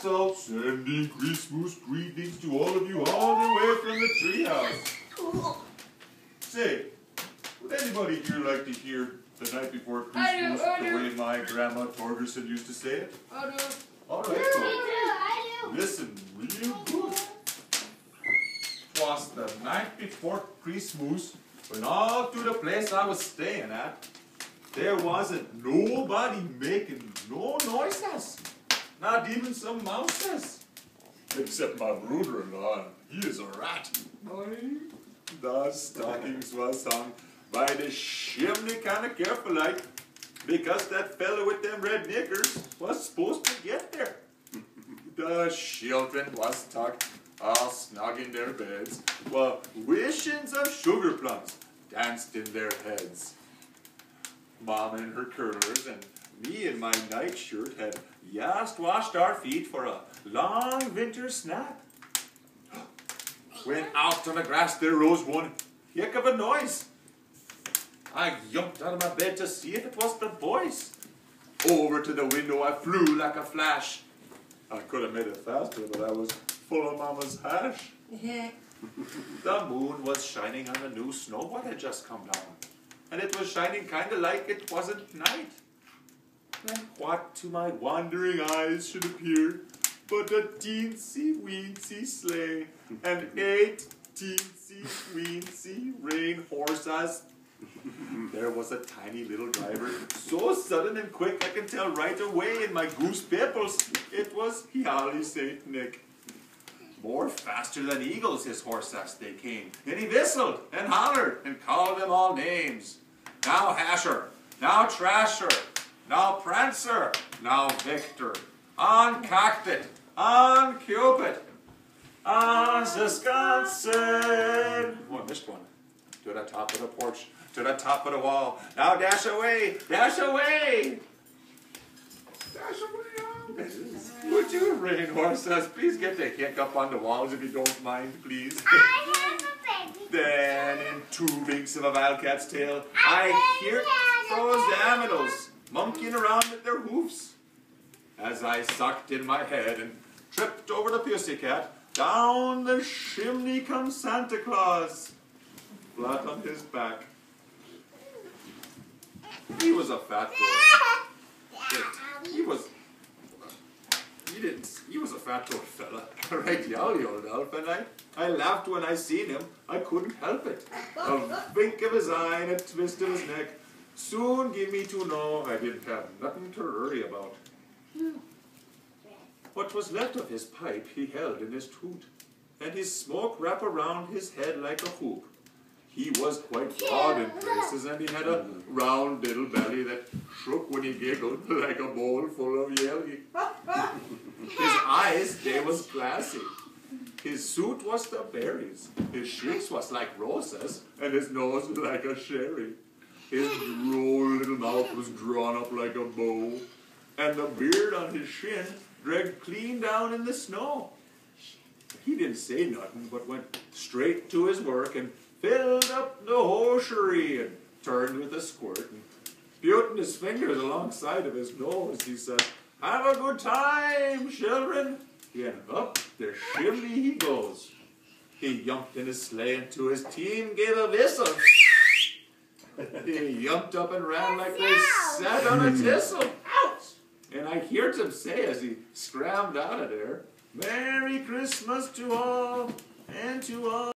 castle, sending Christmoose greetings to all of you all the way from the treehouse. Say, would anybody here like to hear the night before Christmas the way my grandma Torgerson used to say it? I do. All right, so listen real good. Twas the night before Christmas, when all through the place I was staying at, there wasn't nobody making no noises. Not even some mouses. Except my brother-in-law, he is a rat. The stockings was hung by the chimney kind of careful like, because that fella with them red knickers was supposed to get there. The children was tucked all snug in their beds, while wishings of sugar plums danced in their heads. Mom in her curlers and me in my nightshirt had just washed our feet for a long winter snap. When out on the grass there rose one heck of a noise. I jumped out of my bed to see if it was the boys. Over to the window I flew like a flash. I could have made it faster, but I was full of Mama's hash. The moon was shining on the new snow what had just come down, and it was shining kind of like it wasn't night. And what to my wandering eyes should appear but a teensy-weensy sleigh and 8 teensy-weensy rain horses. There was a tiny little driver, so sudden and quick I can tell right away in my goose pimples it was Jolly Saint Nick. More faster than eagles his horses they came, and he whistled and hollered and called them all names. Now Hasher, now Trasher, now Prancer, now Victor, on Cocked It, on Cupid, on Wisconsin. Oh, I missed one. To the top of the porch, to the top of the wall. Now dash away, dash away. Dash away on. Would you, rain horses, please get the hiccup on the walls if you don't mind, please. I have a baby. Then in 2 winks of a wildcat's tail, I hear those aminals monkeying around with their hoofs. As I sucked in my head and tripped over the pussycat, down the chimney comes Santa Claus, flat on his back. He was a fat boy. He was a fat old fella, a right jolly old elf, and I laughed when I seen him. I couldn't help it. A wink of his eye and a twist of his neck soon gave me to know I didn't have nothing to worry about. What was left of his pipe he held in his toot, and his smoke wrapped around his head like a hoop. He was quite broad in places, and he had a round little belly that shook when he giggled like a bowl full of jelly. His eyes, they was glassy. His suit was the berries. His cheeks was like roses, and his nose was like a sherry. His droll little mouth was drawn up like a bow, and the beard on his shin dragged clean down in the snow. He didn't say nothing, but went straight to his work and filled up the hosiery and turned with a squirt and spewing his fingers alongside of his nose. He said, "Have a good time, children." And up the chimney he goes. He jumped in his sleigh and to his team gave a whistle. He jumped up and ran like they sat on a thistle. And I heard him say as he scrambled out of there, "Merry Christmas to all and to all."